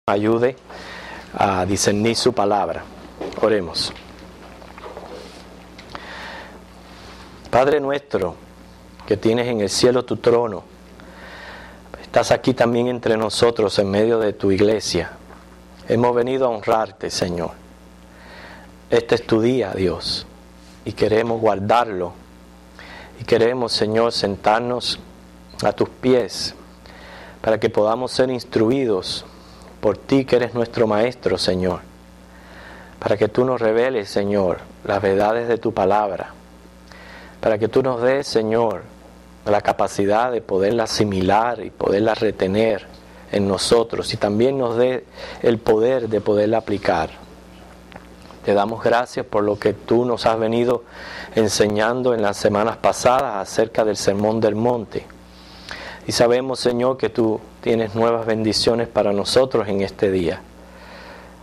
ayude a discernir su palabra. Oremos. Padre nuestro, que tienes en el cielo tu trono, estás aquí también entre nosotros en medio de tu iglesia. Hemos venido a honrarte, Señor. Este es tu día, Dios, y queremos guardarlo. Y queremos, Señor, sentarnos a tus pies para que podamos ser instruidos por ti, que eres nuestro Maestro, Señor. Para que tú nos reveles, Señor, las verdades de tu palabra. Para que tú nos des, Señor, la capacidad de poderla asimilar y poderla retener en nosotros. Y también nos dé el poder de poderla aplicar. Te damos gracias por lo que tú nos has venido enseñando en las semanas pasadas acerca del Sermón del Monte. Y sabemos, Señor, que tú tienes nuevas bendiciones para nosotros en este día.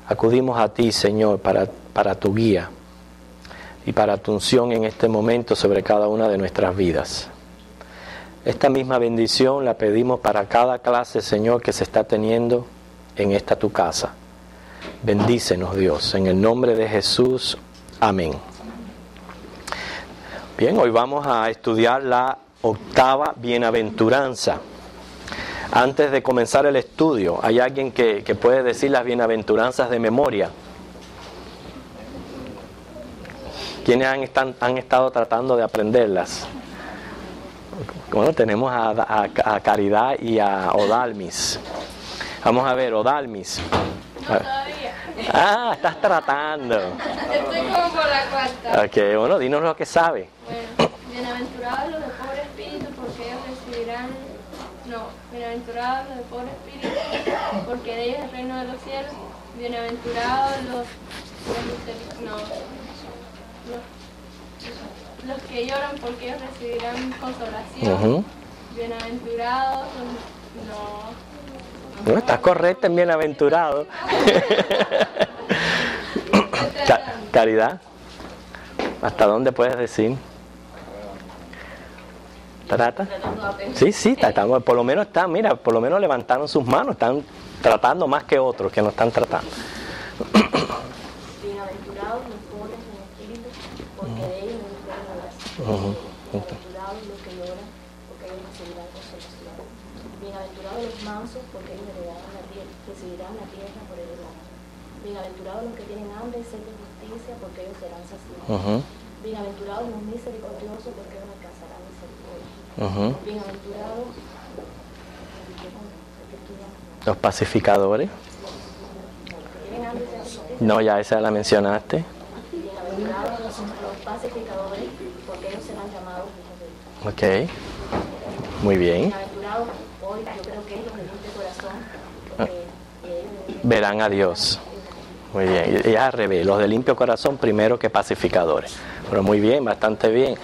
Acudimos a ti, Señor, para tu guía y para tu unción en este momento sobre cada una de nuestras vidas. Esta misma bendición la pedimos para cada clase, Señor, que se está teniendo en esta tu casa. Bendícenos, Dios, en el nombre de Jesús. Amén. Bien, hoy vamos a estudiar la octava bienaventuranza. Antes de comenzar el estudio, ¿hay alguien que puede decir las bienaventuranzas de memoria? ¿Quiénes han estado tratando de aprenderlas? Bueno, tenemos a Caridad y a Odalmis. Vamos a ver, Odalmis. No, todavía. Ah, estás tratando. Estoy como por la cuarta. Ok, bueno, dinos lo que sabe. Bueno, bienaventurados los de pobre espíritu, porque ellos recibirán... No, bienaventurados los de pobre espíritu, porque de ellos es el reino de los cielos. Bienaventurados los que lloran, porque ellos recibirán consolación. Bienaventurados los... No, estás correcta en bienaventurado. Caridad, ¿hasta dónde puedes decir? ¿Trata? Sí, estamos, por lo menos están, mira, por lo menos levantaron sus manos, están tratando más que otros que no están tratando. Bienaventurados los pobres en espíritu, porque de ellos es el reino de los cielos. Bienaventurados los que lloran, porque ellos recibirán consolación. Bienaventurados los mansos, porque ellos recibirán la tierra por heredad. Bienaventurados los que tienen hambre y sed de justicia, porque ellos serán saciados. Bienaventurados los misericordiosos, porque ellos alcanzarán misericordia. Bienaventurados los pacificadores. No, ya esa la mencionaste. Bienaventurados los pacificadores, porque ellos serán llamados hijos de Dios. Ok, muy bien. Bienaventurados hoy, yo creo que ellos de limpio corazón, porque Verán a Dios. Muy bien, y al revés, los de limpio corazón primero que pacificadores. Pero muy bien, bastante bien.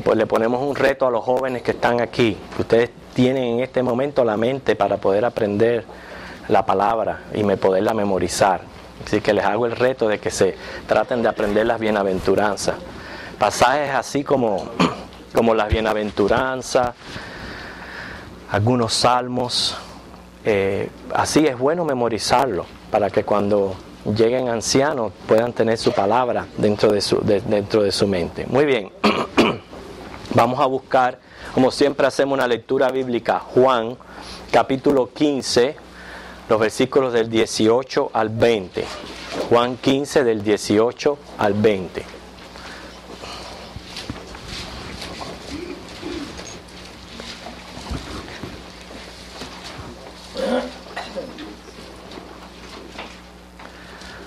Pues le ponemos un reto a los jóvenes que están aquí. Ustedes tienen en este momento la mente para poder aprender la palabra y poderla memorizar. Así que les hago el reto de que se traten de aprender las bienaventuranzas. Pasajes así como las bienaventuranzas, algunos salmos. Así es bueno memorizarlo para que cuando lleguen ancianos puedan tener su palabra dentro de su mente. Muy bien. Vamos a buscar, como siempre hacemos, una lectura bíblica. Juan, capítulo 15, los versículos del 18 al 20. Juan 15, del 18 al 20.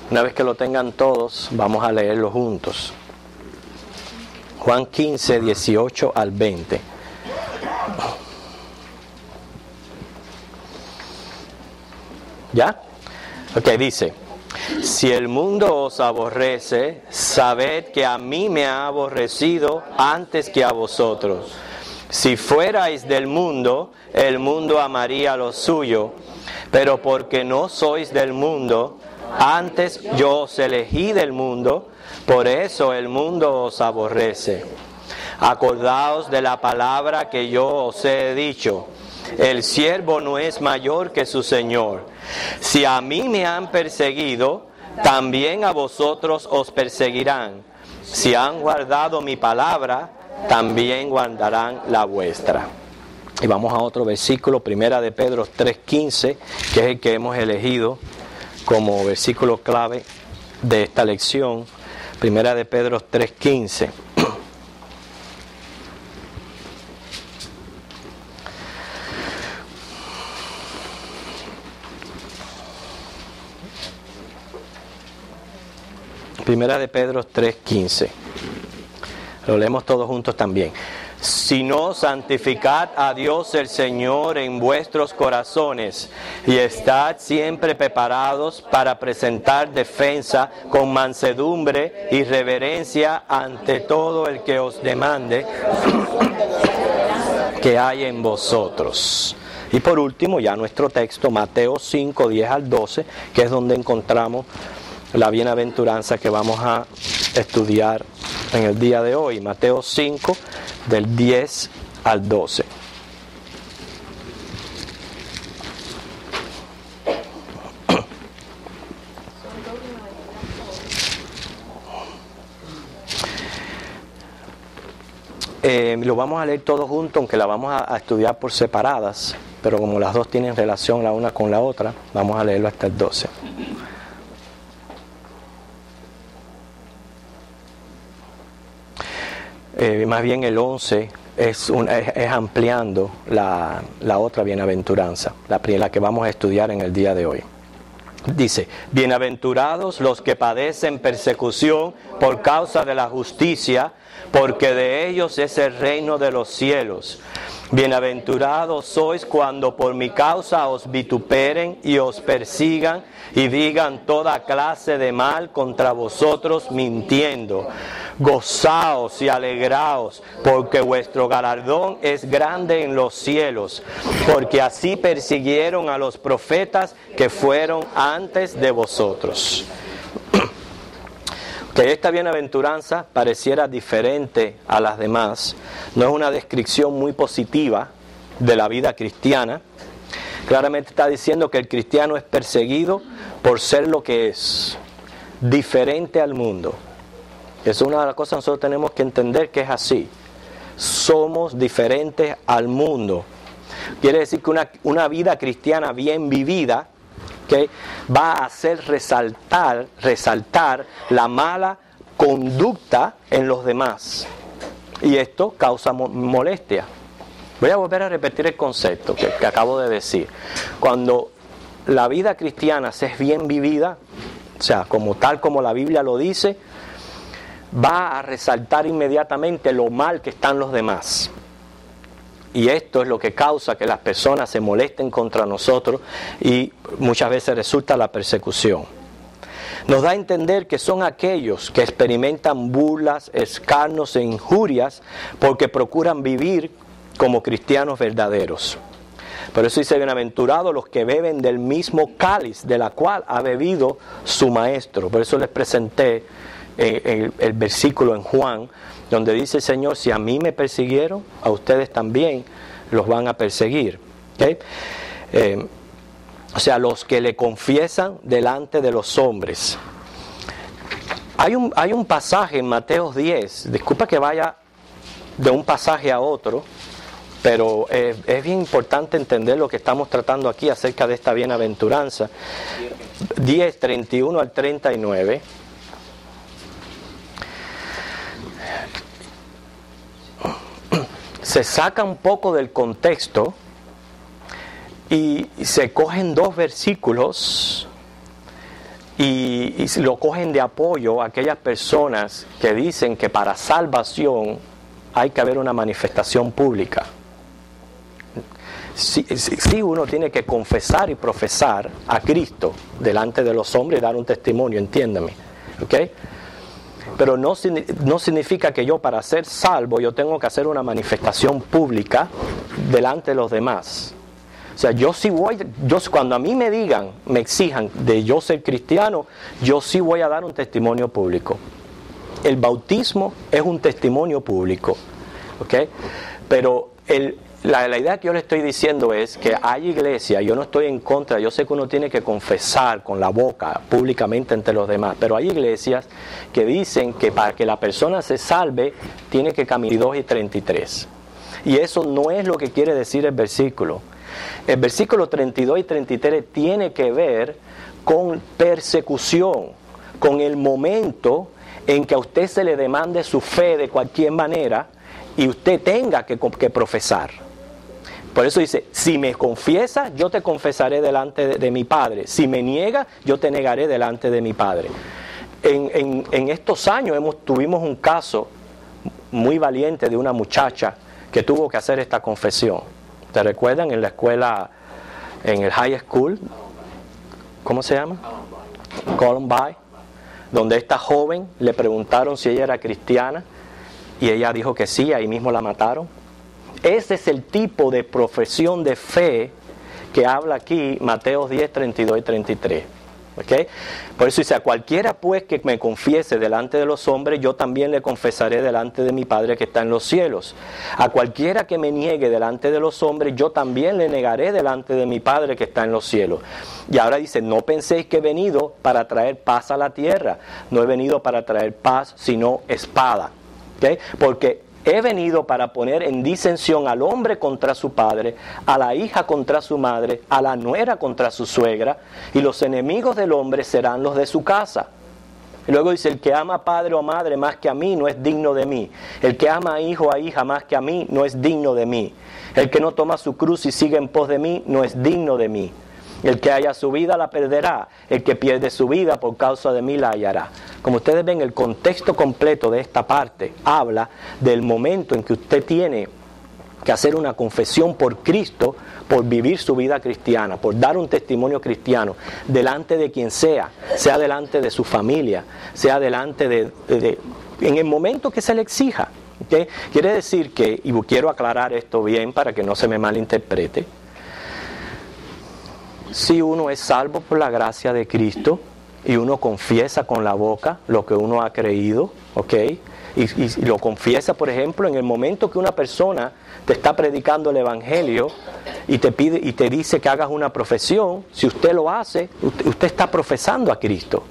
Una vez que lo tengan todos, vamos a leerlo juntos. Juan 15, 18 al 20. ¿Ya? Ok, dice: si el mundo os aborrece, sabed que a mí me ha aborrecido antes que a vosotros. Si fuerais del mundo, el mundo amaría lo suyo, pero porque no sois del mundo, antes yo os elegí del mundo, por eso el mundo os aborrece. Acordaos de la palabra que yo os he dicho: El siervo no es mayor que su Señor. Si a mí me han perseguido, también a vosotros os perseguirán. Si han guardado mi palabra, también guardarán la vuestra. Y vamos a otro versículo, 1 de Pedro 3:15, que es el que hemos elegido como versículo clave de esta lección. 1 de Pedro 3:15. Primera de Pedro 3:15. Lo leemos todos juntos también. Sino santificad a Dios el Señor en vuestros corazones y estad siempre preparados para presentar defensa con mansedumbre y reverencia ante todo el que os demande que hay en vosotros. Y por último, ya nuestro texto, Mateo 5, 10 al 12, que es donde encontramos la bienaventuranza que vamos a estudiar en el día de hoy. Mateo 5, del 10 al 12. Lo vamos a leer todos juntos, aunque la vamos a estudiar por separadas, pero como las dos tienen relación la una con la otra, vamos a leerlo hasta el 12. Más bien el 11 es ampliando la otra bienaventuranza, la que vamos a estudiar en el día de hoy. Dice: bienaventurados los que padecen persecución por causa de la justicia, porque de ellos es el reino de los cielos. Bienaventurados sois cuando por mi causa os vituperen y os persigan y digan toda clase de mal contra vosotros mintiendo. Gozaos y alegraos, porque vuestro galardón es grande en los cielos, porque así persiguieron a los profetas que fueron antes de vosotros. Que esta bienaventuranza pareciera diferente a las demás, no es una descripción muy positiva de la vida cristiana. Claramente está diciendo que el cristiano es perseguido por ser lo que es, diferente al mundo. Es una de las cosas que nosotros tenemos que entender, que es así. Somos diferentes al mundo. Quiere decir que una vida cristiana bien vivida, ¿okay?, va a hacer resaltar la mala conducta en los demás. Y esto causa molestia. Voy a volver a repetir el concepto que acabo de decir. Cuando la vida cristiana se es bien vivida, o sea, tal como la Biblia lo dice, va a resaltar inmediatamente lo mal que están los demás. Y esto es lo que causa que las personas se molesten contra nosotros y muchas veces resulta la persecución. Nos da a entender que son aquellos que experimentan burlas, escarnios e injurias porque procuran vivir como cristianos verdaderos. Por eso dice: bienaventurados los que beben del mismo cáliz de la cual ha bebido su maestro. Por eso les presenté el versículo en Juan, donde dice el Señor: si a mí me persiguieron, a ustedes también los van a perseguir. ¿Okay? O sea, los que le confiesan delante de los hombres. Hay un pasaje en Mateo 10, disculpa que vaya de un pasaje a otro, pero es bien importante entender lo que estamos tratando aquí acerca de esta bienaventuranza. 10, 31 al 39. Se saca un poco del contexto y se cogen dos versículos y lo cogen de apoyo a aquellas personas que dicen que para salvación hay que haber una manifestación pública. Sí, uno tiene que confesar y profesar a Cristo delante de los hombres y dar un testimonio, entiéndame, ¿ok? Pero no significa que yo, para ser salvo, yo tengo que hacer una manifestación pública delante de los demás. O sea, cuando a mí me digan, me exijan de yo ser cristiano, yo sí voy a dar un testimonio público. El bautismo es un testimonio público, ¿ok? Pero La idea que yo le estoy diciendo es que hay iglesias, yo no estoy en contra, yo sé que uno tiene que confesar con la boca públicamente entre los demás, pero hay iglesias que dicen que para que la persona se salve tiene que caminar 2 y 33. Y eso no es lo que quiere decir el versículo. El versículo 32 y 33 tiene que ver con persecución, con el momento en que a usted se le demande su fe de cualquier manera y usted tenga que profesar. Por eso dice, si me confiesas, yo te confesaré delante de mi Padre. Si me niegas, yo te negaré delante de mi Padre. En estos años tuvimos un caso muy valiente de una muchacha que tuvo que hacer esta confesión. ¿Te recuerdan? En la escuela, en el high school, ¿cómo se llama? Columbine, donde esta joven le preguntaron si ella era cristiana y ella dijo que sí, ahí mismo la mataron. Ese es el tipo de profesión de fe que habla aquí Mateo 10, 32 y 33. ¿Okay? Por eso dice, a cualquiera pues que me confiese delante de los hombres, yo también le confesaré delante de mi Padre que está en los cielos. A cualquiera que me niegue delante de los hombres, yo también le negaré delante de mi Padre que está en los cielos. Y ahora dice, no penséis que he venido para traer paz a la tierra. No he venido para traer paz, sino espada. ¿Okay? Porque he venido para poner en disensión al hombre contra su padre, a la hija contra su madre, a la nuera contra su suegra, y los enemigos del hombre serán los de su casa. Y luego dice, el que ama a padre o madre más que a mí no es digno de mí. El que ama a hijo o a hija más que a mí no es digno de mí. El que no toma su cruz y sigue en pos de mí no es digno de mí. El que haya su vida la perderá, el que pierde su vida por causa de mí la hallará. Como ustedes ven, el contexto completo de esta parte habla del momento en que usted tiene que hacer una confesión por Cristo, por vivir su vida cristiana, por dar un testimonio cristiano, delante de quien sea delante de su familia, sea delante en el momento que se le exija. ¿Okay? Quiere decir que, y quiero aclarar esto bien para que no se me malinterprete, si uno es salvo por la gracia de Cristo y uno confiesa con la boca lo que uno ha creído, ¿ok? Y lo confiesa, por ejemplo, en el momento que una persona te está predicando el Evangelio y te pide y te dice que hagas una profesión, si usted lo hace, usted está profesando a Cristo.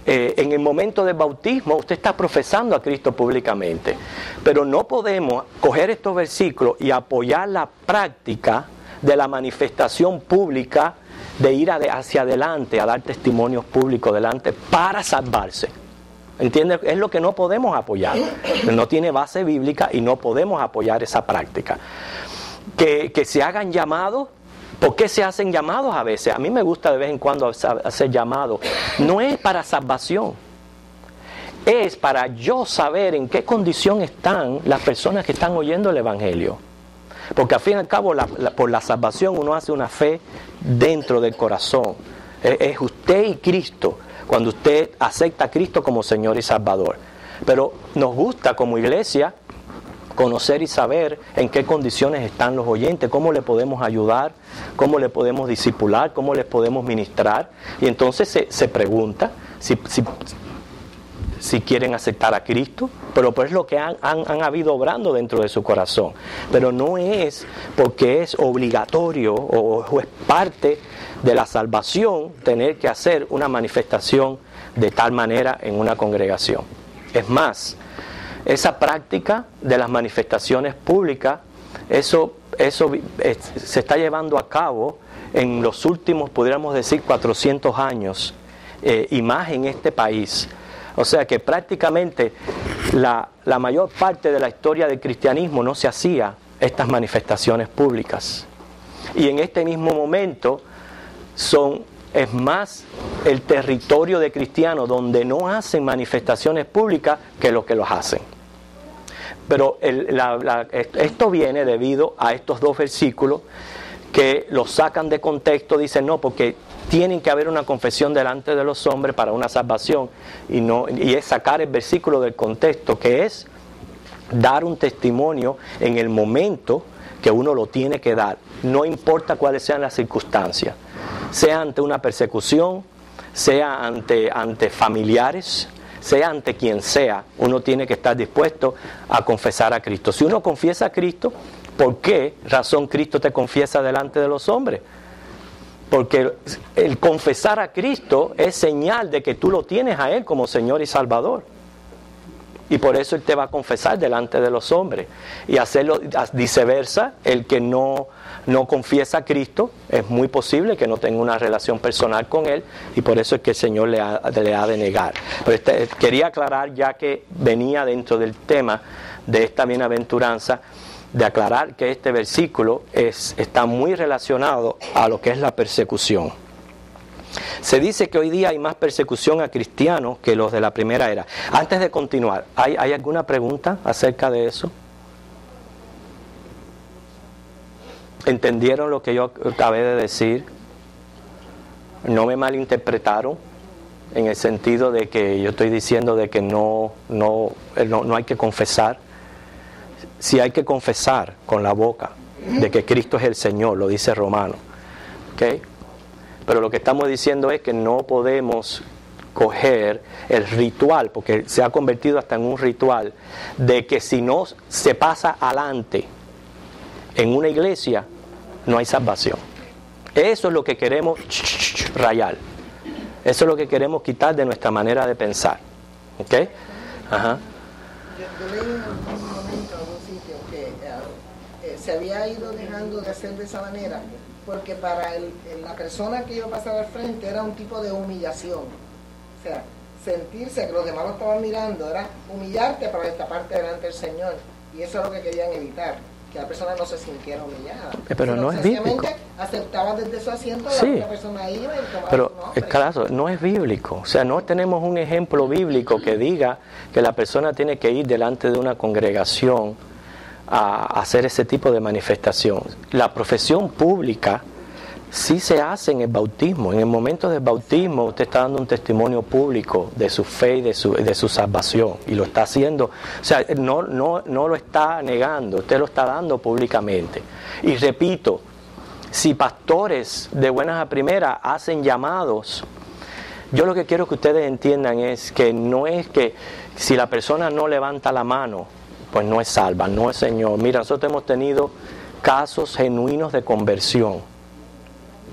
En el momento del bautismo, usted está profesando a Cristo públicamente. Pero no podemos coger estos versículos y apoyar la práctica de la manifestación pública de ir hacia adelante, a dar testimonios públicos delante para salvarse. ¿Entiendes? Es lo que no podemos apoyar. No tiene base bíblica y no podemos apoyar esa práctica. Que se hagan llamados. ¿Por qué se hacen llamados a veces? A mí me gusta de vez en cuando hacer llamados. No es para salvación. Es para yo saber en qué condición están las personas que están oyendo el Evangelio. Porque al fin y al cabo, por la salvación uno hace una fe dentro del corazón. Es usted y Cristo, cuando usted acepta a Cristo como Señor y Salvador. Pero nos gusta como iglesia conocer y saber en qué condiciones están los oyentes, cómo le podemos ayudar, cómo le podemos discipular, cómo les podemos ministrar. Y entonces se pregunta si quieren aceptar a Cristo, pero pues es lo que han habido obrando dentro de su corazón. Pero no es porque es obligatorio o es parte de la salvación tener que hacer una manifestación de tal manera en una congregación. Es más, esa práctica de las manifestaciones públicas, eso se está llevando a cabo en los últimos, podríamos decir, 400 años y más en este país. O sea que prácticamente la mayor parte de la historia del cristianismo no se hacía estas manifestaciones públicas. Y en este mismo momento es más el territorio de cristianos donde no hacen manifestaciones públicas que los que los hacen. Pero esto viene debido a estos dos versículos que los sacan de contexto, dicen no, porque tienen que haber una confesión delante de los hombres para una salvación, y es sacar el versículo del contexto, que es dar un testimonio en el momento que uno lo tiene que dar, no importa cuáles sean las circunstancias, sea ante una persecución, sea ante familiares, sea ante quien sea, uno tiene que estar dispuesto a confesar a Cristo. Si uno confiesa a Cristo, ¿Por qué razón Cristo te confiesa delante de los hombres? Porque el confesar a Cristo es señal de que tú lo tienes a Él como Señor y Salvador. Y por eso Él te va a confesar delante de los hombres. Y hacerlo viceversa, el que no confiesa a Cristo, es muy posible que no tenga una relación personal con Él, y por eso es que el Señor le ha de negar. Pero quería aclarar, ya que venía dentro del tema de esta bienaventuranza, de aclarar que este versículo está muy relacionado a lo que es la persecución. Se dice que hoy día hay más persecución a cristianos que los de la primera era. Antes de continuar, ¿hay alguna pregunta acerca de eso? ¿Entendieron lo que yo acabé de decir? ¿No me malinterpretaron? En el sentido de que yo estoy diciendo de que no hay que confesar. Sí hay que confesar con la boca de que Cristo es el Señor, lo dice Romano. ¿Okay? Pero lo que estamos diciendo es que no podemos coger el ritual, porque se ha convertido hasta en un ritual, de que si no se pasa adelante en una iglesia, no hay salvación. Eso es lo que queremos rayar. Eso es lo que queremos quitar de nuestra manera de pensar. ¿Ok? Ajá. Yo leí en algún momento en algún sitio que se había ido dejando de hacer de esa manera, porque para la persona que iba a pasar al frente era un tipo de humillación. O sea, sentirse que los demás lo estaban mirando era humillarte para destaparte delante del Señor. Y eso es lo que querían evitar, que la persona no se sintiera humillada. Pero no es bíblico. Aceptaba desde su asiento, sí, la persona iba y tomaba pero su nombre. claro, no es bíblico. O sea, no tenemos un ejemplo bíblico que diga que la persona tiene que ir delante de una congregación a hacer ese tipo de manifestación. La profesión pública sí se hace en el bautismo. En el momento del bautismo usted está dando un testimonio público de su fe y de su salvación, y lo está haciendo. O sea, no lo está negando, usted lo está dando públicamente. Y repito, si pastores de buenas a primeras hacen llamados, yo lo que quiero que ustedes entiendan es que no es que si la persona no levanta la mano, pues no es salva, no es Señor. Mira, nosotros hemos tenido casos genuinos de conversión.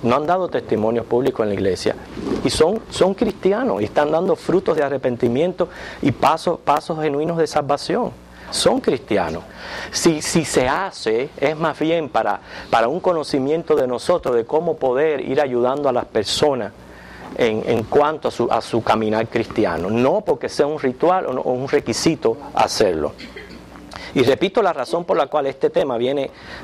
No han dado testimonios públicos en la iglesia y son cristianos y están dando frutos de arrepentimiento y pasos genuinos de salvación. Son cristianos. Si se hace, es más bien para un conocimiento de nosotros de cómo poder ir ayudando a las personas en cuanto a su caminar cristiano, no porque sea un ritual o un requisito hacerlo. Y repito, la razón por la cual este tema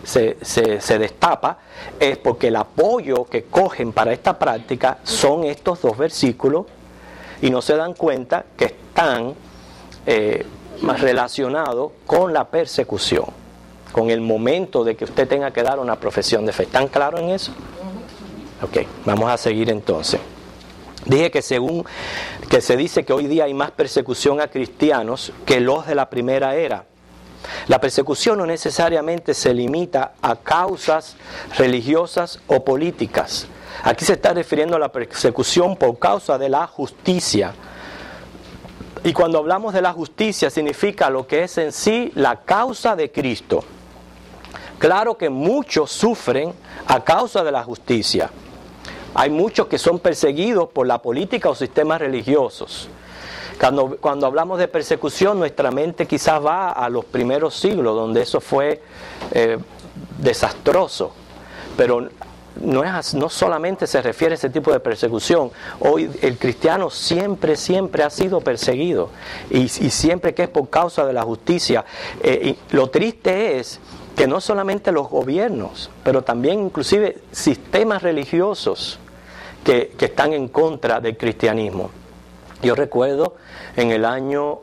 se destapa es porque el apoyo que cogen para esta práctica son estos dos versículos, y no se dan cuenta que están más relacionados con la persecución, con el momento de que usted tenga que dar una profesión de fe. ¿Están claros en eso? Ok, vamos a seguir entonces. Dije que se dice que hoy día hay más persecución a cristianos que los de la primera era. La persecución no necesariamente se limita a causas religiosas o políticas. Aquí se está refiriendo a la persecución por causa de la justicia. Y cuando hablamos de la justicia significa lo que es en sí la causa de Cristo. Claro que muchos sufren a causa de la justicia. Hay muchos que son perseguidos por la política o sistemas religiosos. Cuando hablamos de persecución, nuestra mente quizás va a los primeros siglos, donde eso fue desastroso. Pero no solamente se refiere a ese tipo de persecución. Hoy el cristiano siempre ha sido perseguido. Y siempre que es por causa de la justicia. Y lo triste es que no solamente los gobiernos, pero también inclusive sistemas religiosos que están en contra del cristianismo. Yo recuerdo en el año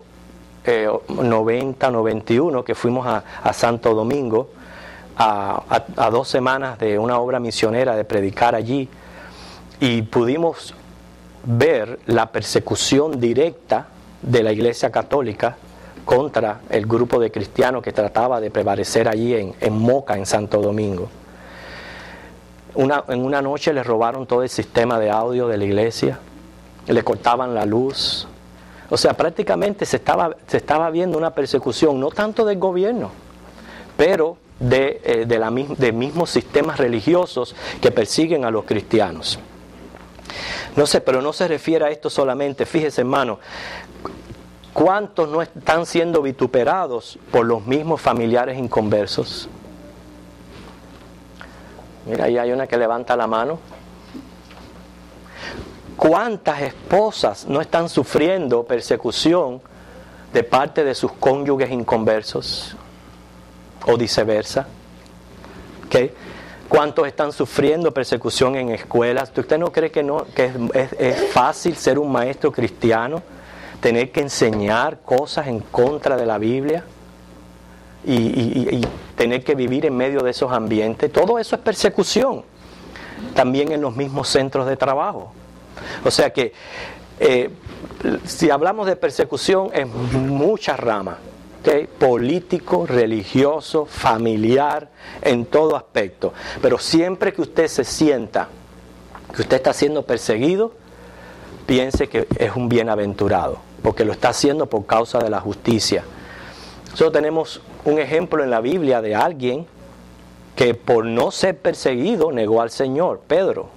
90-91 que fuimos a Santo Domingo a 2 semanas de una obra misionera, de predicar allí, y pudimos ver la persecución directa de la Iglesia Católica contra el grupo de cristianos que trataba de prevalecer allí en Moca, en Santo Domingo. En una noche les robaron todo el sistema de audio de la iglesia, le cortaban la luz. O sea, prácticamente se estaba viendo una persecución, no tanto del gobierno, pero de mismos sistemas religiosos que persiguen a los cristianos. No sé, pero no se refiere a esto solamente. Fíjese, hermano, ¿cuántos no están siendo vituperados por los mismos familiares inconversos? Mira, ahí hay una que levanta la mano. ¿Cuántas esposas no están sufriendo persecución de parte de sus cónyuges inconversos? O viceversa. ¿Okay? ¿Cuántos están sufriendo persecución en escuelas? ¿Usted no cree que es fácil ser un maestro cristiano? Tener que enseñar cosas en contra de la Biblia y tener que vivir en medio de esos ambientes. Todo eso es persecución. También en los mismos centros de trabajo. O sea que si hablamos de persecución en muchas ramas, ¿okay? Político, religioso, familiar, en todo aspecto. Pero siempre que usted se sienta que usted está siendo perseguido, piense que es un bienaventurado, porque lo está haciendo por causa de la justicia. Nosotros tenemos un ejemplo en la Biblia de alguien que por no ser perseguido negó al Señor, Pedro.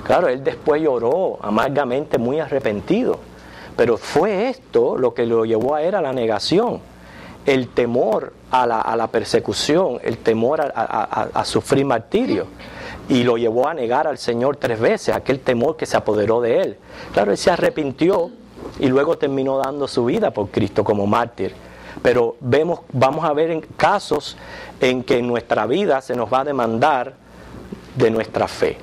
Claro, él después lloró amargamente, muy arrepentido, pero fue esto lo que lo llevó a él a la negación, el temor a la persecución, el temor a sufrir martirio, y lo llevó a negar al Señor 3 veces, aquel temor que se apoderó de él. Claro, él se arrepintió y luego terminó dando su vida por Cristo como mártir. Pero vamos a ver en casos en que en nuestra vida se nos va a demandar de nuestra fe.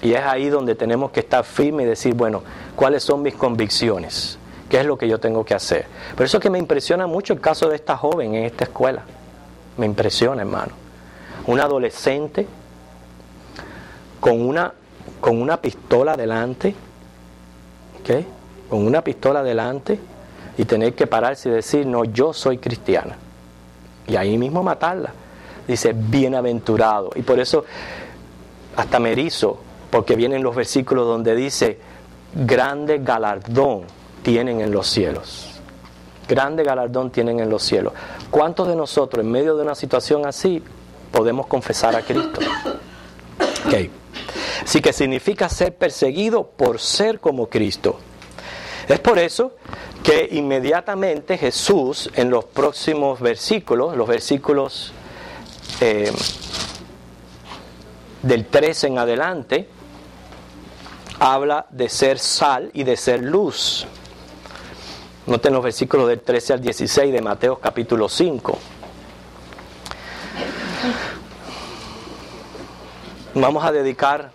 Y es ahí donde tenemos que estar firmes y decir, bueno, ¿cuáles son mis convicciones? ¿Qué es lo que yo tengo que hacer? Por eso es que me impresiona mucho el caso de esta joven en esta escuela. Me impresiona, hermano. Una adolescente con una pistola delante, ¿okay? Con una pistola delante, y tener que pararse y decir, no, yo soy cristiana. Y ahí mismo matarla. Dice, bienaventurado. Y por eso hasta me erizo, porque vienen los versículos donde dice, grande galardón tienen en los cielos. Grande galardón tienen en los cielos. ¿Cuántos de nosotros en medio de una situación así podemos confesar a Cristo? Okay. Así que significa ser perseguido por ser como Cristo. Es por eso que inmediatamente Jesús, en los próximos versículos, los versículos del 13 en adelante, habla de ser sal y de ser luz. Noten los versículos del 13 al 16 de Mateo capítulo 5. Vamos a dedicar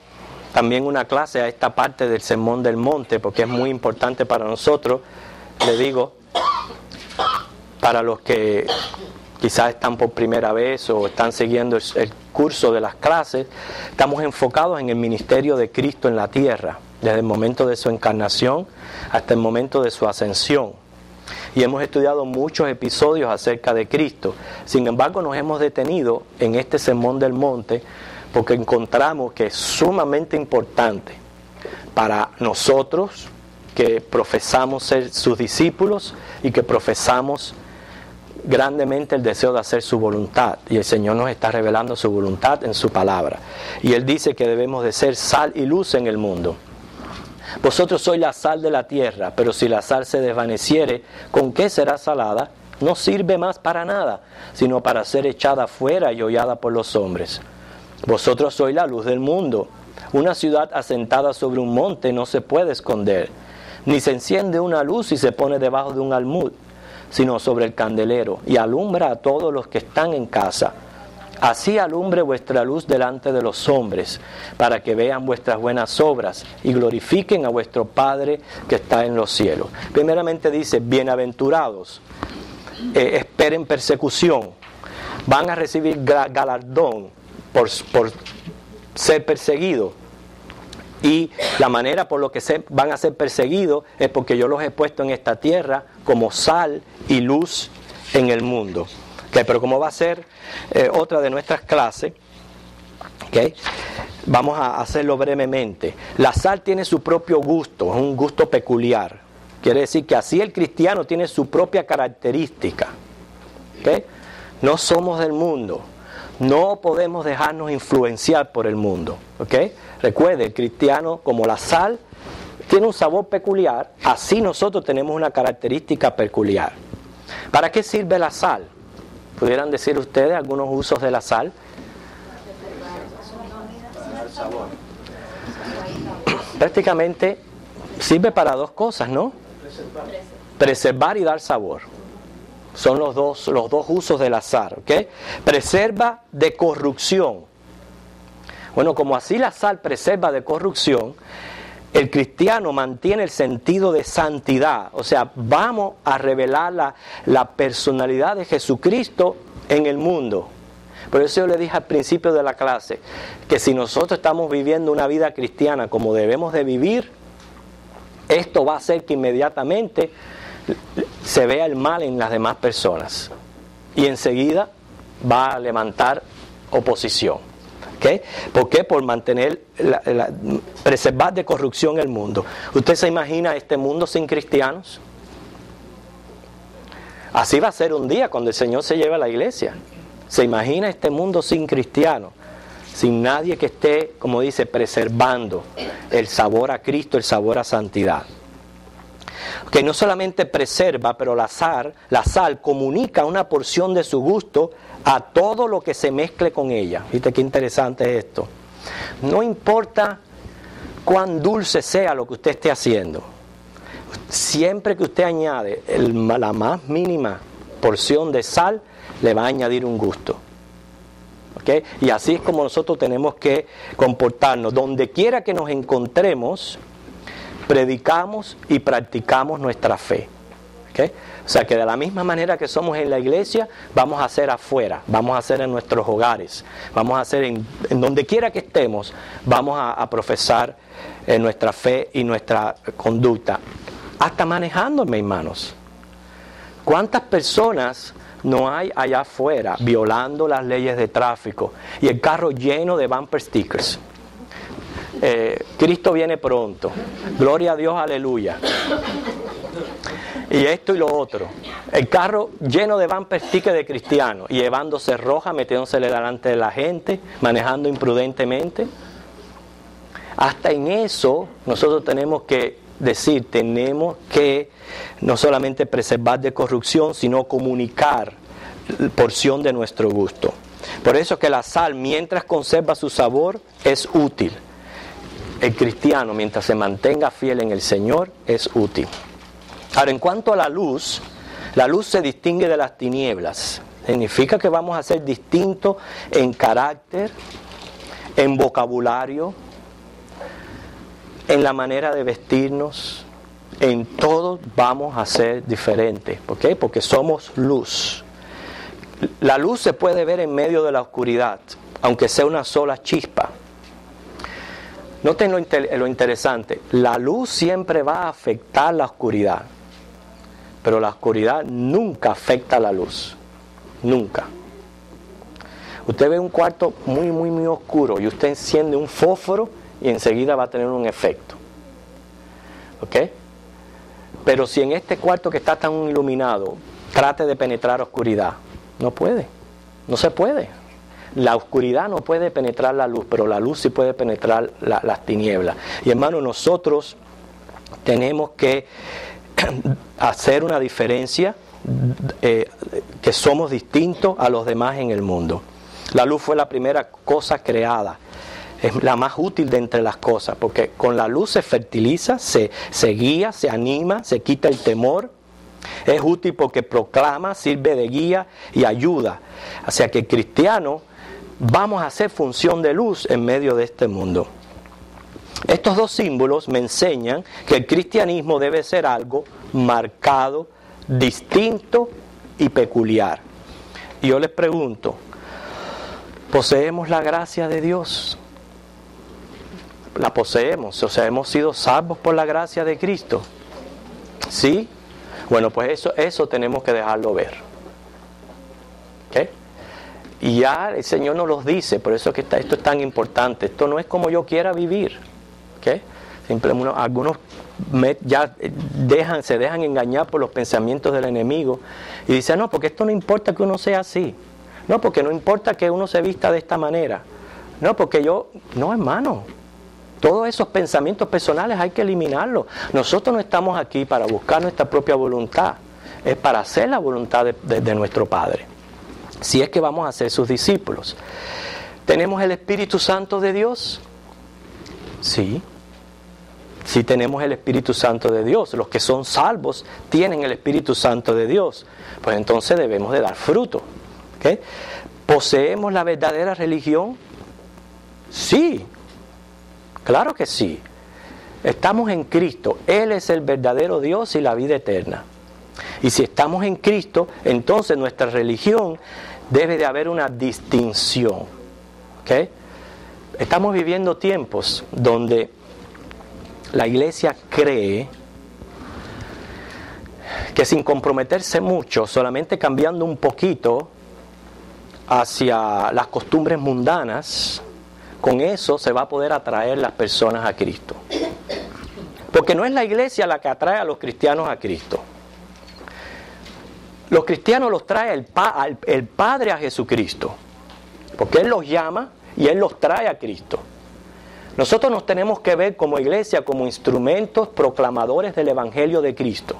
también una clase a esta parte del Sermón del Monte, porque es muy importante para nosotros. Le digo, para los que quizás están por primera vez o están siguiendo el curso de las clases, estamos enfocados en el ministerio de Cristo en la tierra, desde el momento de su encarnación hasta el momento de su ascensión. Y hemos estudiado muchos episodios acerca de Cristo. Sin embargo, nos hemos detenido en este Sermón del Monte porque encontramos que es sumamente importante para nosotros que profesamos ser sus discípulos y que profesamos grandemente el deseo de hacer su voluntad, y el Señor nos está revelando su voluntad en su palabra, y Él dice que debemos de ser sal y luz en el mundo. Vosotros sois la sal de la tierra, pero si la sal se desvaneciere, ¿con qué será salada? No sirve más para nada, sino para ser echada fuera y hollada por los hombres. Vosotros sois la luz del mundo. Una ciudad asentada sobre un monte no se puede esconder, ni se enciende una luz y se pone debajo de un almud, sino sobre el candelero, y alumbra a todos los que están en casa. Así alumbre vuestra luz delante de los hombres, para que vean vuestras buenas obras y glorifiquen a vuestro Padre que está en los cielos. Primeramente dice, bienaventurados, esperen persecución, van a recibir galardón por ser perseguidos. Y la manera por lo que van a ser perseguidos es porque yo los he puesto en esta tierra como sal y luz en el mundo. Okay, pero como va a ser otra de nuestras clases, okay, vamos a hacerlo brevemente. La sal tiene su propio gusto, es un gusto peculiar. Quiere decir que así el cristiano tiene su propia característica. Okay. No somos del mundo. No podemos dejarnos influenciar por el mundo, ¿ok? Recuerde, el cristiano, como la sal, tiene un sabor peculiar, así nosotros tenemos una característica peculiar. ¿Para qué sirve la sal? ¿Pudieran decir ustedes algunos usos de la sal? Prácticamente sirve para dos cosas, ¿no? Preservar y dar sabor. Son los dos usos del sal, ¿ok? Preserva de corrupción. Bueno, como así la sal preserva de corrupción, el cristiano mantiene el sentido de santidad. O sea, vamos a revelar la personalidad de Jesucristo en el mundo. Por eso yo le dije al principio de la clase, que si nosotros estamos viviendo una vida cristiana como debemos de vivir, esto va a hacer que inmediatamente se vea el mal en las demás personas. Y enseguida va a levantar oposición. ¿Okay? ¿Por qué? Por mantener, preservar de corrupción el mundo. ¿Usted se imagina este mundo sin cristianos? Así va a ser un día cuando el Señor se lleve a la iglesia. ¿Se imagina este mundo sin cristianos? Sin nadie que esté, como dice, preservando el sabor a Cristo, el sabor a santidad. Que no solamente preserva, pero la sal comunica una porción de su gusto a todo lo que se mezcle con ella. ¿Viste qué interesante es esto? No importa cuán dulce sea lo que usted esté haciendo, siempre que usted añade la más mínima porción de sal, le va a añadir un gusto. ¿Okay? Y así es como nosotros tenemos que comportarnos. Donde quiera que nos encontremos, predicamos y practicamos nuestra fe. ¿Okay? O sea que de la misma manera que somos en la iglesia, vamos a hacer afuera, vamos a hacer en nuestros hogares, vamos a hacer en donde quiera que estemos, vamos a profesar nuestra fe y nuestra conducta. Hasta manejando, mis hermanos. ¿Cuántas personas no hay allá afuera violando las leyes de tráfico y el carro lleno de bumper stickers? Cristo viene pronto, gloria a Dios, aleluya, y esto y lo otro, el carro lleno de bumper stickers de cristianos, y llevándose roja, metiéndosele delante de la gente, manejando imprudentemente. Hasta en eso nosotros tenemos que decir, tenemos que no solamente preservar de corrupción, sino comunicar porción de nuestro gusto. Por eso que la sal, mientras conserva su sabor, es útil. El cristiano, mientras se mantenga fiel en el Señor, es útil. Ahora, en cuanto a la luz se distingue de las tinieblas. Significa que vamos a ser distintos en carácter, en vocabulario, en la manera de vestirnos, en todo vamos a ser diferentes. ¿Por qué? Porque somos luz. La luz se puede ver en medio de la oscuridad, aunque sea una sola chispa. Noten lo interesante, la luz siempre va a afectar la oscuridad, pero la oscuridad nunca afecta a la luz, nunca. Usted ve un cuarto muy oscuro y usted enciende un fósforo y enseguida va a tener un efecto. ¿Ok? Pero si en este cuarto que está tan iluminado trate de penetrar oscuridad, no puede, no se puede. La oscuridad no puede penetrar la luz, pero la luz sí puede penetrar las tinieblas. Y hermano, nosotros tenemos que hacer una diferencia, que somos distintos a los demás en el mundo. La luz fue la primera cosa creada, es la más útil de entre las cosas, porque con la luz se fertiliza, se guía, se anima, se quita el temor. Es útil porque proclama, sirve de guía y ayuda. O sea que el cristiano vamos a hacer función de luz en medio de este mundo. Estos dos símbolos me enseñan que el cristianismo debe ser algo marcado, distinto y peculiar. Y yo les pregunto, ¿poseemos la gracia de Dios? La poseemos, o sea, hemos sido salvos por la gracia de Cristo. ¿Sí? Bueno, pues eso tenemos que dejarlo ver. ¿Ok? Y ya el Señor nos los dice, por eso que esto es tan importante. Esto no es como yo quiera vivir. ¿Okay? Simplemente algunos ya se dejan engañar por los pensamientos del enemigo y dicen, no, porque esto no importa que uno sea así. No, porque no importa que uno se vista de esta manera. No, porque no, hermano. Todos esos pensamientos personales hay que eliminarlos. Nosotros no estamos aquí para buscar nuestra propia voluntad. Es para hacer la voluntad de nuestro Padre. Si es que vamos a ser sus discípulos. ¿Tenemos el Espíritu Santo de Dios? Sí. Sí tenemos el Espíritu Santo de Dios. Los que son salvos tienen el Espíritu Santo de Dios. Pues entonces debemos de dar fruto. ¿Okay? ¿Poseemos la verdadera religión? Sí. Claro que sí. Estamos en Cristo. Él es el verdadero Dios y la vida eterna. Y si estamos en Cristo, entonces nuestra religión debe de haber una distinción. ¿Okay? Estamos viviendo tiempos donde la iglesia cree que sin comprometerse mucho, solamente cambiando un poquito hacia las costumbres mundanas, con eso se va a poder atraer las personas a Cristo. Porque no es la iglesia la que atrae a los cristianos a Cristo. Los cristianos los trae el Padre a Jesucristo. Porque Él los llama y Él los trae a Cristo. Nosotros nos tenemos que ver como iglesia, como instrumentos proclamadores del Evangelio de Cristo.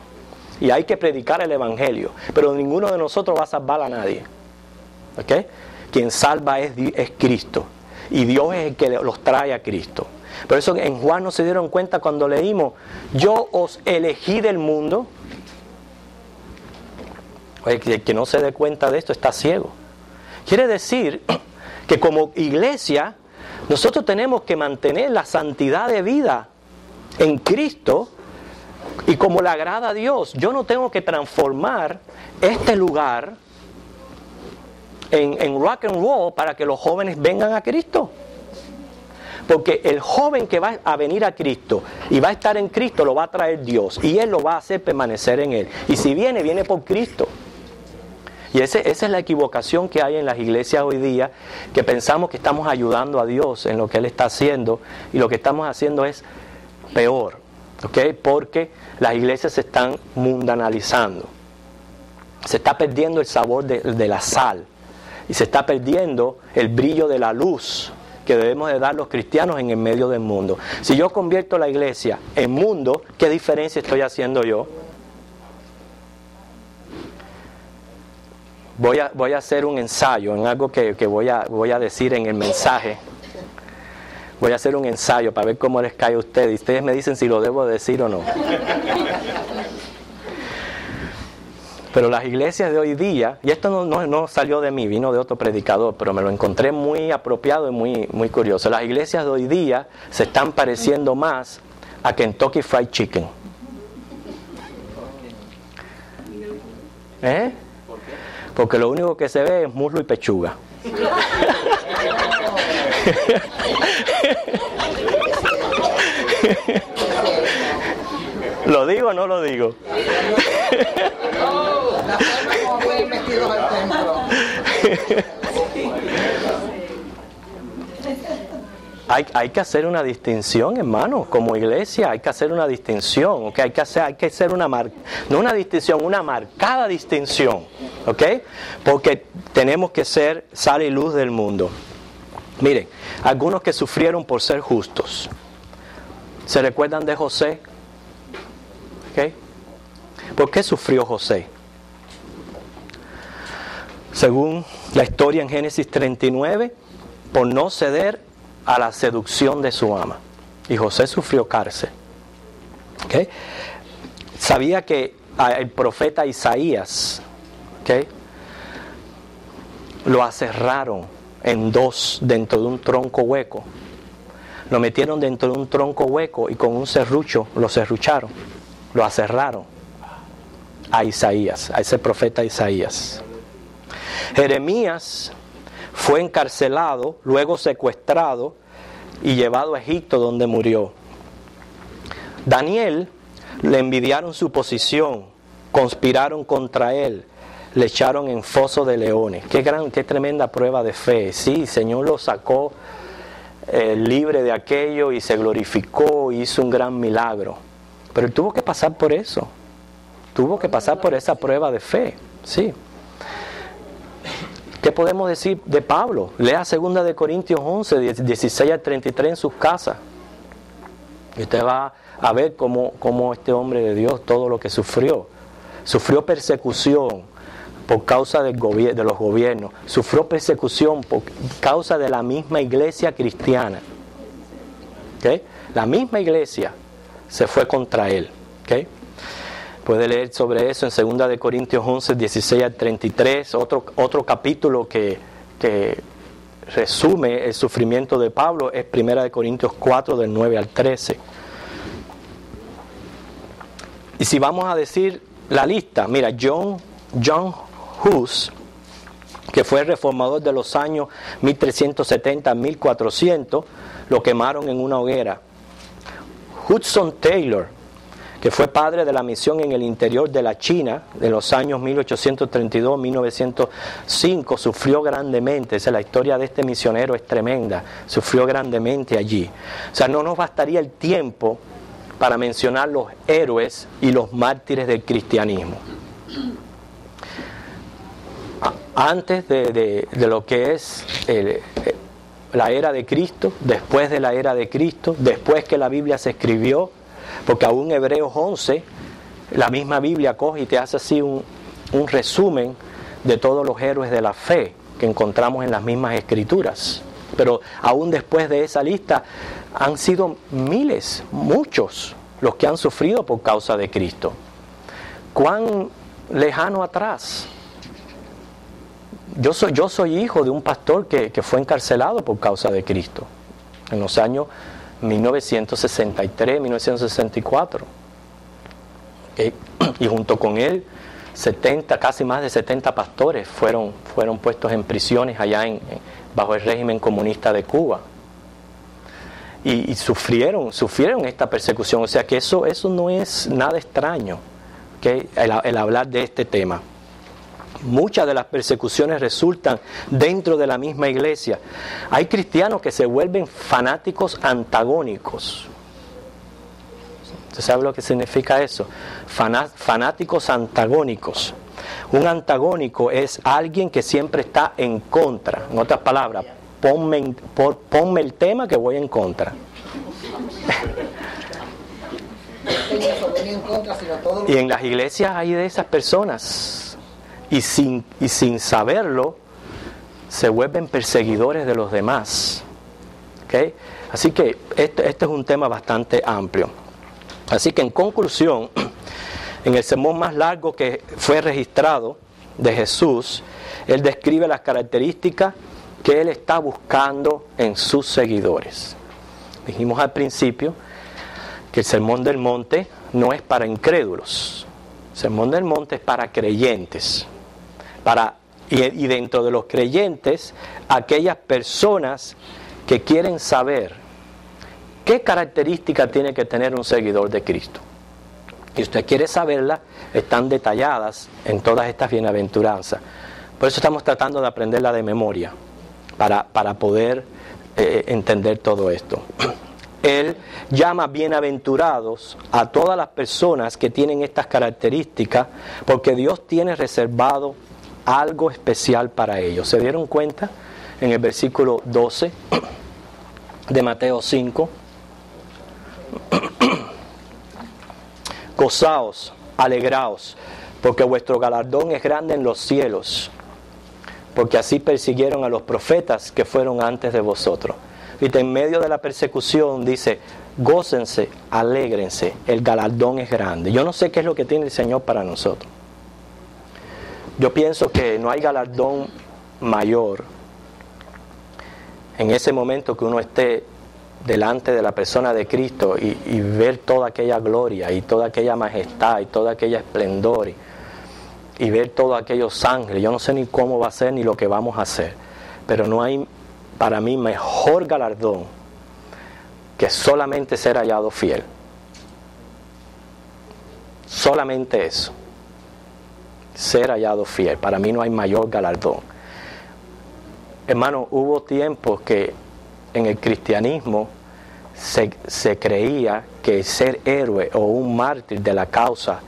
Y hay que predicar el Evangelio. Pero ninguno de nosotros va a salvar a nadie. ¿Okay? Quien salva es Cristo. Y Dios es el que los trae a Cristo. Por eso en Juan no se dieron cuenta cuando leímos: yo os elegí del mundo. El que no se dé cuenta de esto está ciego. Quiere decir que como iglesia nosotros tenemos que mantener la santidad de vida en Cristo y como le agrada a Dios. Yo no tengo que transformar este lugar en rock and roll para que los jóvenes vengan a Cristo. Porque el joven que va a venir a Cristo y va a estar en Cristo lo va a traer Dios y Él lo va a hacer permanecer en Él. Y si viene, viene por Cristo. Y esa es la equivocación que hay en las iglesias hoy día, que pensamos que estamos ayudando a Dios en lo que Él está haciendo y lo que estamos haciendo es peor, ¿okay? Porque las iglesias se están mundanalizando. Se está perdiendo el sabor de la sal y se está perdiendo el brillo de la luz que debemos de dar los cristianos en el medio del mundo. Si yo convierto la iglesia en mundo, ¿qué diferencia estoy haciendo yo? Voy a hacer un ensayo en algo que voy a decir en el mensaje. Voy a hacer un ensayo para ver cómo les cae a ustedes. Y ustedes me dicen si lo debo decir o no. Pero las iglesias de hoy día, y esto no salió de mí, vino de otro predicador, pero me lo encontré muy apropiado y muy curioso. Las iglesias de hoy día se están pareciendo más a Kentucky Fried Chicken. ¿Eh? Porque lo único que se ve es muslo y pechuga. ¿Lo digo o no lo digo? Hay que hacer una distinción, hermano, como iglesia hay que hacer una distinción, ¿ok? Hay que hacer no una distinción, una marcada distinción, ¿ok? Porque tenemos que ser sal y luz del mundo. Miren, algunos que sufrieron por ser justos. ¿Se recuerdan de José? ¿Ok? ¿Por qué sufrió José? Según la historia en Génesis 39, por no ceder a la seducción de su ama. Y José sufrió cárcel. ¿Okay? Sabía que el profeta Isaías, ¿okay?, lo aserraron en dos dentro de un tronco hueco. Lo metieron dentro de un tronco hueco y con un serrucho lo serrucharon. Lo aserraron a Isaías, a ese profeta Isaías. Jeremías fue encarcelado, luego secuestrado y llevado a Egipto, donde murió. Daniel, le envidiaron su posición, conspiraron contra él, le echaron en foso de leones. Qué tremenda prueba de fe. Sí, el Señor lo sacó libre de aquello y se glorificó y hizo un gran milagro. Pero él tuvo que pasar por eso. Tuvo que pasar por esa prueba de fe. Sí. ¿Qué podemos decir de Pablo? Lea 2 de Corintios 11, 16 al 33 en sus casas. Y usted va a ver cómo este hombre de Dios, todo lo que sufrió. Sufrió persecución por causa de los gobiernos. Sufrió persecución por causa de la misma iglesia cristiana. ¿Okay? La misma iglesia se fue contra él. ¿Okay? Puede leer sobre eso en 2 de Corintios 11, 16 al 33, otro capítulo que resume el sufrimiento de Pablo es 1 de Corintios 4, del 9 al 13. Y si vamos a decir la lista, mira, John Hus, que fue el reformador de los años 1370 a 1400, lo quemaron en una hoguera. Hudson Taylor, que fue padre de la misión en el interior de la China de los años 1832-1905, sufrió grandemente. La historia de este misionero es tremenda, sufrió grandemente allí. O sea, no nos bastaría el tiempo para mencionar los héroes y los mártires del cristianismo. Antes de lo que es la era de Cristo, después de la era de Cristo, después que la Biblia se escribió, porque aún Hebreos 11, la misma Biblia coge y te hace así un resumen de todos los héroes de la fe que encontramos en las mismas escrituras. Pero aún después de esa lista han sido miles, muchos, los que han sufrido por causa de Cristo. ¿Cuán lejano atrás? Yo soy hijo de un pastor que fue encarcelado por causa de Cristo en los años 1963, 1964. Y junto con él, casi más de 70 pastores fueron puestos en prisiones allá bajo el régimen comunista de Cuba. Y sufrieron esta persecución. O sea que eso no es nada extraño, ¿okay? el hablar de este tema. Muchas de las persecuciones resultan dentro de la misma iglesia. Hay cristianos que se vuelven fanáticos antagónicos. ¿Usted sabe lo que significa eso? Fanáticos antagónicos. Un antagónico es alguien que siempre está en contra. En otras palabras, ponme el tema que voy en contra. Y en las iglesias hay de esas personas. Y sin saberlo, se vuelven perseguidores de los demás. ¿Okay? Así que este es un tema bastante amplio. Así que en conclusión, en el sermón más largo que fue registrado de Jesús, Él describe las características que Él está buscando en sus seguidores. Dijimos al principio que el Sermón del Monte no es para incrédulos. El Sermón del Monte es para creyentes. Y dentro de los creyentes, aquellas personas que quieren saber qué características tiene que tener un seguidor de Cristo. Y usted quiere saberlas, están detalladas en todas estas bienaventuranzas. Por eso estamos tratando de aprenderla de memoria, para poder entender todo esto. Él llama bienaventurados a todas las personas que tienen estas características, porque Dios tiene reservado algo especial para ellos. ¿Se dieron cuenta? En el versículo 12 de Mateo 5. Gozaos, alegraos, porque vuestro galardón es grande en los cielos, porque así persiguieron a los profetas que fueron antes de vosotros. Y en medio de la persecución dice, gócense, alégrense, el galardón es grande. Yo no sé qué es lo que tiene el Señor para nosotros. Yo pienso que no hay galardón mayor en ese momento que uno esté delante de la persona de Cristo y ver toda aquella gloria y toda aquella majestad y toda aquella esplendor y ver todos aquellos ángeles. Yo no sé ni cómo va a ser ni lo que vamos a hacer, pero no hay para mí mejor galardón que solamente ser hallado fiel. Solamente eso. Ser hallado fiel. Para mí no hay mayor galardón. Hermano, hubo tiempos que en el cristianismo se creía que ser héroe o un mártir de la causa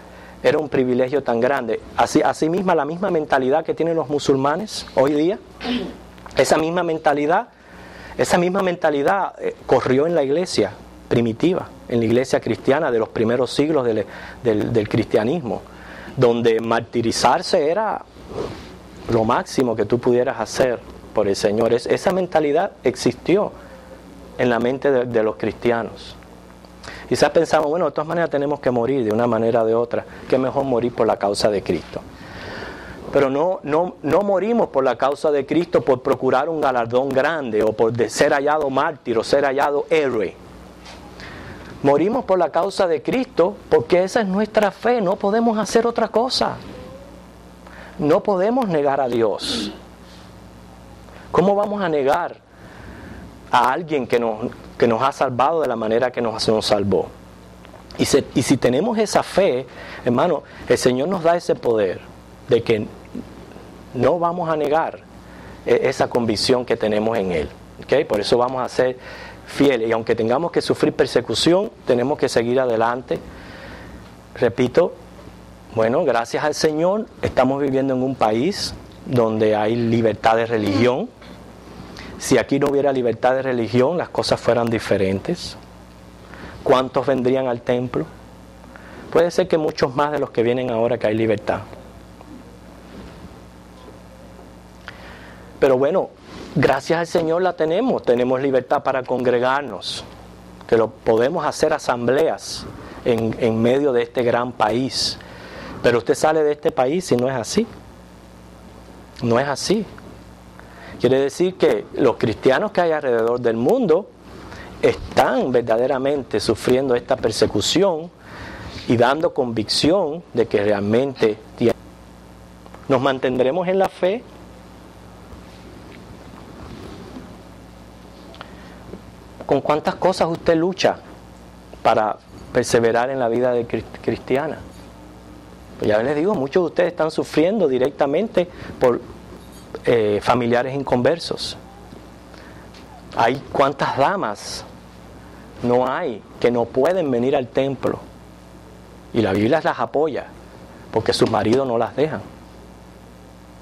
era un privilegio tan grande. Así misma, la misma mentalidad que tienen los musulmanes hoy día, esa misma mentalidad corrió en la iglesia primitiva, en la iglesia cristiana de los primeros siglos del cristianismo, donde martirizarse era lo máximo que tú pudieras hacer por el Señor. Esa mentalidad existió en la mente de los cristianos. Quizás pensamos, bueno, de todas maneras tenemos que morir de una manera o de otra, que es mejor morir por la causa de Cristo. Pero no morimos por la causa de Cristo por procurar un galardón grande o por ser hallado mártir o ser hallado héroe. Morimos por la causa de Cristo porque esa es nuestra fe, no podemos hacer otra cosa. No podemos negar a Dios. ¿Cómo vamos a negar a alguien que nos ha salvado de la manera que nos salvó? Y si tenemos esa fe, hermano, el Señor nos da ese poder de que no vamos a negar esa convicción que tenemos en Él. ¿Okay? Por eso vamos a ser fieles. Y aunque tengamos que sufrir persecución, tenemos que seguir adelante. Repito, bueno, gracias al Señor, estamos viviendo en un país donde hay libertad de religión. Si aquí no hubiera libertad de religión, las cosas fueran diferentes. ¿Cuántos vendrían al templo? Puede ser que muchos más de los que vienen ahora que hay libertad. Pero bueno, gracias al Señor la tenemos libertad para congregarnos, que lo podemos hacer asambleas en medio de este gran país. Pero usted sale de este país y no es así. No es así. Quiere decir que los cristianos que hay alrededor del mundo están verdaderamente sufriendo esta persecución y dando convicción de que realmente nos mantendremos en la fe. ¿Con cuántas cosas usted lucha para perseverar en la vida cristiana? Pues ya les digo, muchos de ustedes están sufriendo directamente por familiares inconversos. Hay cuántas damas no hay que no pueden venir al templo y la Biblia las apoya porque sus maridos no las dejan.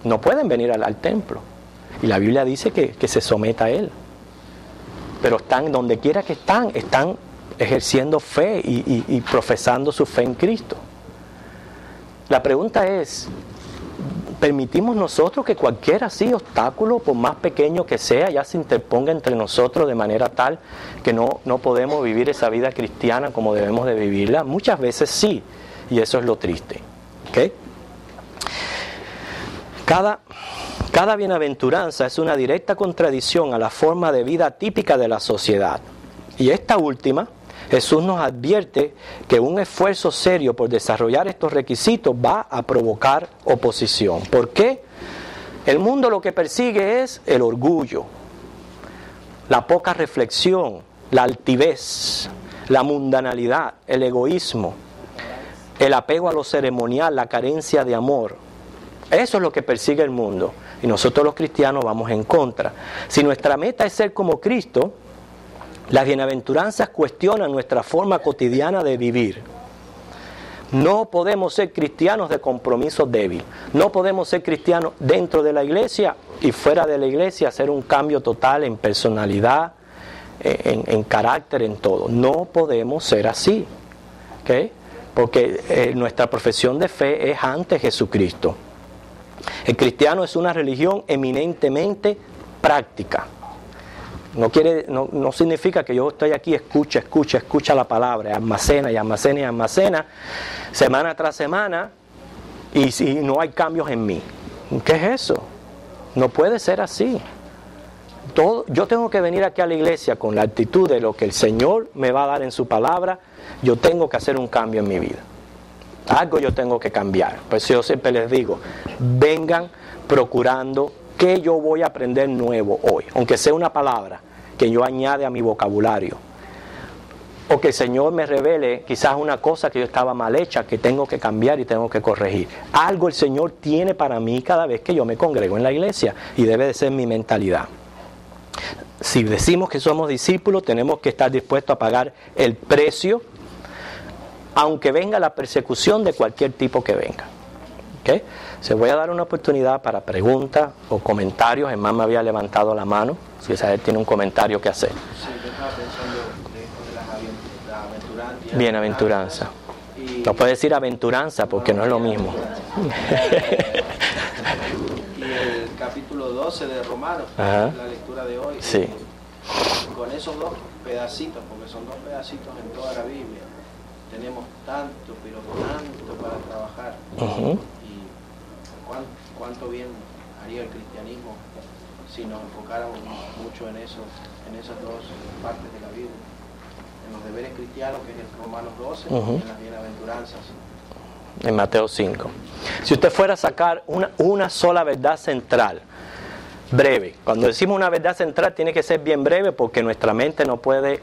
No pueden venir al templo y la Biblia dice que se someta a él. Pero están donde quiera que están ejerciendo fe y profesando su fe en Cristo. La pregunta es, ¿permitimos nosotros que cualquier así obstáculo, por más pequeño que sea, ya se interponga entre nosotros de manera tal que no podemos vivir esa vida cristiana como debemos de vivirla? Muchas veces sí, y eso es lo triste. ¿Okay? Cada bienaventuranza es una directa contradicción a la forma de vida típica de la sociedad. Y esta última, Jesús nos advierte que un esfuerzo serio por desarrollar estos requisitos va a provocar oposición. ¿Por qué? El mundo lo que persigue es el orgullo, la poca reflexión, la altivez, la mundanalidad, el egoísmo, el apego a lo ceremonial, la carencia de amor. Eso es lo que persigue el mundo. Y nosotros los cristianos vamos en contra. Si nuestra meta es ser como Cristo, las bienaventuranzas cuestionan nuestra forma cotidiana de vivir. No podemos ser cristianos de compromiso débil. No podemos ser cristianos dentro de la iglesia y fuera de la iglesia, hacer un cambio total en personalidad, en carácter, en todo. No podemos ser así. ¿Okay? Porque nuestra profesión de fe es ante Jesucristo. El cristiano es una religión eminentemente práctica. No significa que yo estoy aquí, escucha la palabra, almacena, semana tras semana, y si no hay cambios en mí. ¿Qué es eso? No puede ser así. Yo tengo que venir aquí a la iglesia con la actitud de lo que el Señor me va a dar en su palabra. Yo tengo que hacer un cambio en mi vida. Algo yo tengo que cambiar. Pues yo siempre les digo, vengan procurando qué yo voy a aprender nuevo hoy, aunque sea una palabra que yo añade a mi vocabulario, o que el Señor me revele quizás una cosa que yo estaba mal hecha, que tengo que cambiar y tengo que corregir. Algo el Señor tiene para mí cada vez que yo me congrego en la iglesia, y debe de ser mi mentalidad. Si decimos que somos discípulos, tenemos que estar dispuestos a pagar el precio aunque venga la persecución de cualquier tipo que venga. ¿Okay? Se voy a dar una oportunidad para preguntas o comentarios. Germán me había levantado la mano. Si Isabel tiene un comentario que hacer. Sí, yo estaba pensando de la aventuranza. Bienaventuranza. No puedes decir aventuranza porque no es lo mismo. Y el capítulo 12 de Romanos, Ajá. la lectura de hoy. Sí. Con esos dos pedacitos, porque son dos pedacitos en toda la Biblia, tenemos tanto, pero tanto para trabajar. Uh-huh. Y cuánto bien haría el cristianismo si nos enfocáramos mucho en esas dos partes de la Biblia, en los deberes cristianos, que es el Romanos 12, Uh-huh. y en las bienaventuranzas. En Mateo 5. Si usted fuera a sacar una sola verdad central, breve. Cuando decimos una verdad central tiene que ser bien breve porque nuestra mente no puede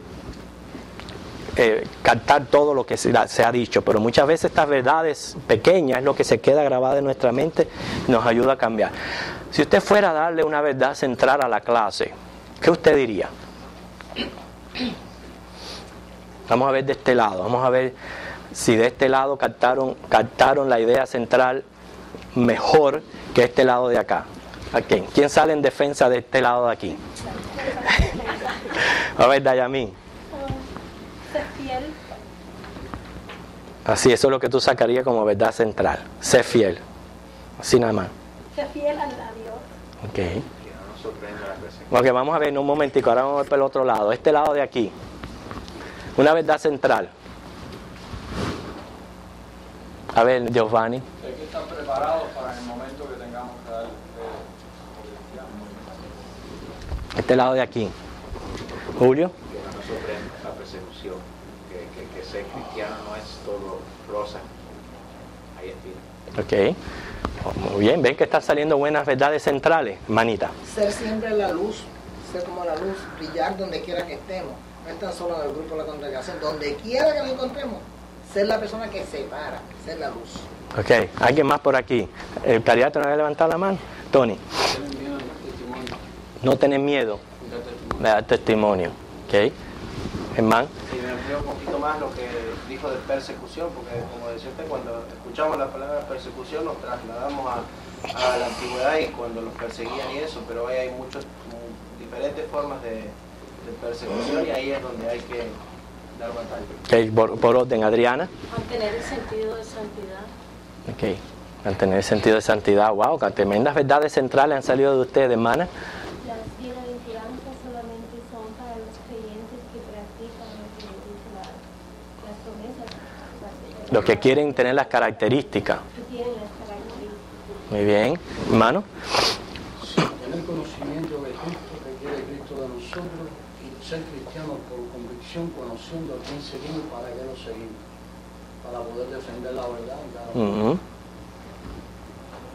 captar todo lo que se ha dicho, pero muchas veces estas verdades pequeñas es lo que se queda grabado en nuestra mente y nos ayuda a cambiar. Si usted fuera a darle una verdad central a la clase, ¿qué usted diría? Vamos a ver de este lado, vamos a ver si de este lado captaron la idea central mejor que este lado de acá. ¿A quién? ¿Quién sale en defensa de este lado de aquí? A ver, Dayamín. Ser fiel. Así, eso es lo que tú sacarías como verdad central. Sé fiel. Así nada más. Ser fiel a Dios. Ok. Que no nos sorprenda la persecución. Ok, vamos a ver en un momentico. Ahora vamos a ver por el otro lado. Este lado de aquí. Una verdad central. A ver, Giovanni. Hay que estar preparados para el momento que tengamos que dar Este lado de aquí. Julio. Que no nos sorprenda la persecución, que ser cristiano no es todo rosa, hay espinas. Ok. Oh, muy bien. Ven que están saliendo buenas verdades centrales, manita. Ser siempre la luz, ser como la luz, brillar donde quiera que estemos. No es tan solo en el grupo de la congregación, donde quiera que nos encontremos, ser la persona que separa, ser la luz. Ok. ¿Alguien más por aquí? ¿El cariato no había levantado la mano? Tony. No tener miedo de dar testimonio. Ok. Germán. Y me amplió un poquito más lo que dijo de persecución, porque como decía usted, cuando escuchamos la palabra persecución nos trasladamos a la antigüedad y cuando los perseguían y eso, pero hoy hay muchas diferentes formas de persecución y ahí es donde hay que dar batalla. Ok. Por orden, Adriana. Mantener el sentido de santidad. Ok. Mantener el sentido de santidad. Wow, qué tremendas verdades centrales han salido de ustedes, hermana. Las bienaventuranzas solamente son para los creyentes que practican lo que dice las promesas, Los que quieren tener las características. que tienen las características. Muy bien. Hermano. tener conocimiento de Cristo, que quiere Cristo de nosotros, y ser cristianos por convicción, conociendo a quién seguimos, para qué lo seguimos, para poder defender la verdad. Uh-huh.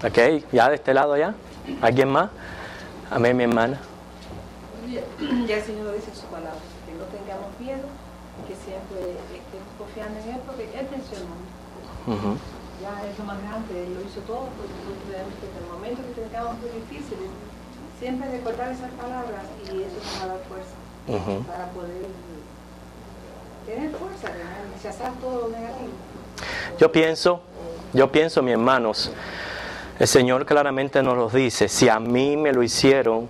Ok, ya de este lado ya. ¿Alguien más? Amén, mi hermana. Ya el Señor lo dice en su palabra, que no tengamos miedo, que siempre estemos confiando en Él, porque Él venció el mundo. Uh-huh. Ya es lo más grande, Él lo hizo todo, porque nosotros tenemos que en el momento que tengamos muy difíciles, siempre recordar esas palabras y eso nos va a dar fuerza Uh-huh. para poder tener fuerza, rechazar todo lo negativo. Yo pienso, mis hermanos, el Señor claramente nos lo dice, si a mí me lo hicieron,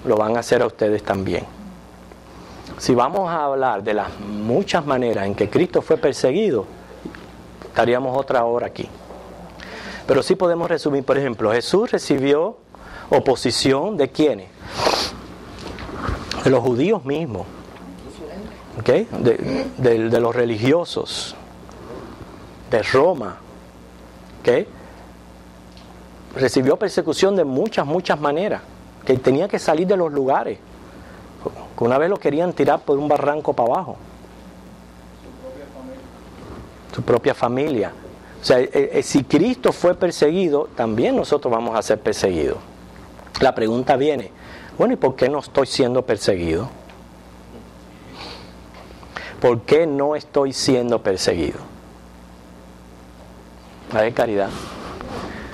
lo van a hacer a ustedes también. Si vamos a hablar de las muchas maneras en que Cristo fue perseguido, estaríamos otra hora aquí. Pero sí podemos resumir, por ejemplo, Jesús recibió oposición ¿de quiénes? De los judíos mismos, ¿okay? de los religiosos, de Roma, ¿okay? Recibió persecución de muchas maneras, que tenía que salir de los lugares, que una vez lo querían tirar por un barranco para abajo, su propia familia. O sea, si Cristo fue perseguido, también nosotros vamos a ser perseguidos. La pregunta viene, bueno, ¿y por qué no estoy siendo perseguido? ¿Por qué no estoy siendo perseguido? A ver, Caridad.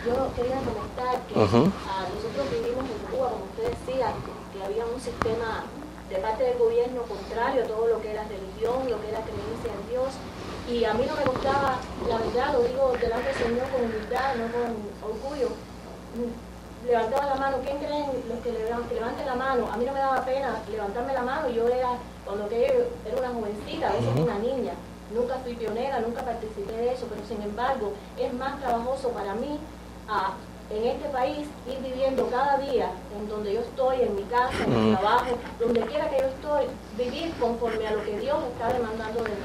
Yo quería comentar que nosotros vivimos en Cuba, como usted decía, que había un sistema de parte del gobierno contrario a todo lo que era religión, lo que era creencia en Dios, Y a mí no me gustaba, la verdad, lo digo delante del Señor con humildad, no con orgullo. Levantaba la mano, ¿quién creen los que levanten la mano? A mí no me daba pena levantarme la mano, yo era, cuando que era una jovencita, a veces una niña. Nunca fui pionera, nunca participé de eso, pero sin embargo es más trabajoso para mí en este país ir viviendo cada día en donde yo estoy, en mi casa, en mi trabajo, donde quiera que yo estoy, vivir conforme a lo que Dios está demandando de mí.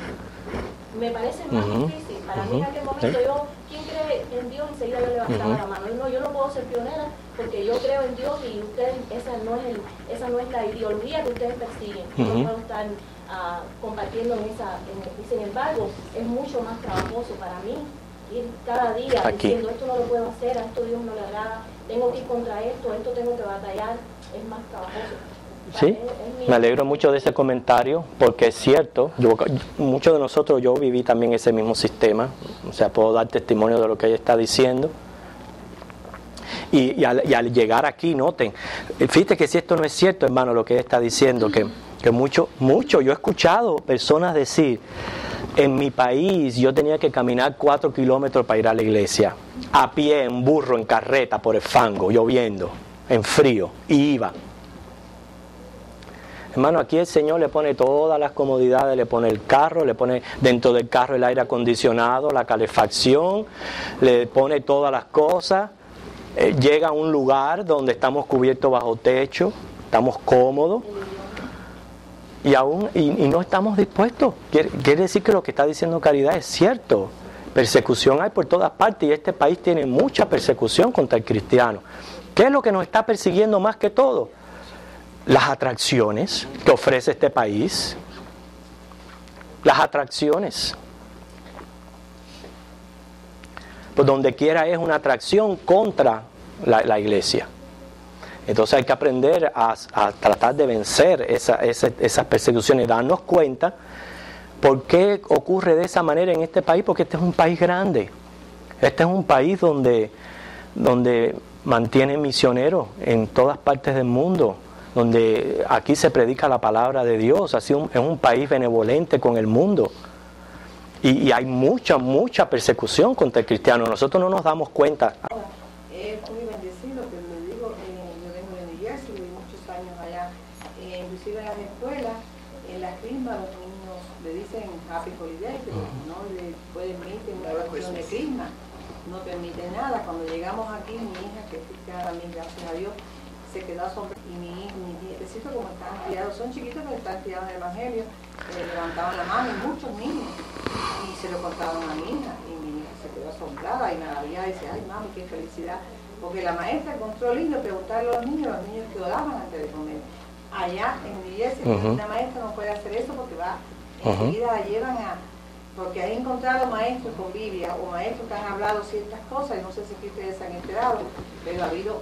Me parece más difícil. Para mí en aquel momento ¿quién cree en Dios? Enseguida yo levantaba la mano. No, yo no puedo ser pionera porque yo creo en Dios y ustedes, esa no es la ideología que ustedes persiguen. Yo no puedo estar compartiendo y sin embargo es mucho más trabajoso para mí ir cada día diciendo esto no lo puedo hacer, a esto Dios no le agrada, tengo que ir contra esto tengo que batallar, es más trabajoso. Sí, me alegro mucho de ese comentario porque es cierto, muchos de nosotros, yo viví también ese mismo sistema, o sea, puedo dar testimonio de lo que ella está diciendo. Y al llegar aquí, noten, fíjate que si esto no es cierto, hermano, lo que ella está diciendo, que mucho, yo he escuchado personas decir, en mi país yo tenía que caminar 4 kilómetros para ir a la iglesia, a pie, en burro, en carreta, por el fango, lloviendo, en frío, y iba. Hermano, aquí el Señor le pone todas las comodidades, le pone el carro, le pone dentro del carro el aire acondicionado, la calefacción, le pone todas las cosas, llega a un lugar donde estamos cubiertos bajo techo, estamos cómodos, y no estamos dispuestos. Quiere decir que lo que está diciendo Caridad es cierto. Persecución hay por todas partes y este país tiene mucha persecución contra el cristiano. ¿Qué es lo que nos está persiguiendo más que todo? Las atracciones que ofrece este país. Las atracciones. Pues donde quiera es una atracción contra la iglesia. Entonces hay que aprender a tratar de vencer esas persecuciones, darnos cuenta por qué ocurre de esa manera en este país, porque este es un país grande. Este es un país donde mantienen misioneros en todas partes del mundo, donde aquí se predica la palabra de Dios, así es un país benevolente con el mundo. Y hay mucha persecución contra el cristiano, nosotros no nos damos cuenta. Es muy bendecido, pero le digo, yo vengo de New Jersey, viví muchos años allá, inclusive en las escuelas, en las crismas los niños le dicen Happy Holiday, pero no le permiten una oración de crisma, no permiten nada. Cuando llegamos aquí, mi hija, que es cristiana también, gracias a Dios, se quedó asombrada, y mi nietecito, como están criados, son chiquitos pero están criados en el Evangelio, levantaban la mano, y muchos niños, y se lo contaban a mi hija, y mi hija se quedó asombrada y maravillada, y dice, ay mami, qué felicidad, porque la maestra encontró lindo preguntarle a los niños que oraban antes de comer. Allá en mi iglesia, una maestra no puede hacer eso porque enseguida la llevan porque hay encontrado maestros con Biblia o maestros que han hablado ciertas cosas, y no sé si ustedes se han enterado, pero ha habido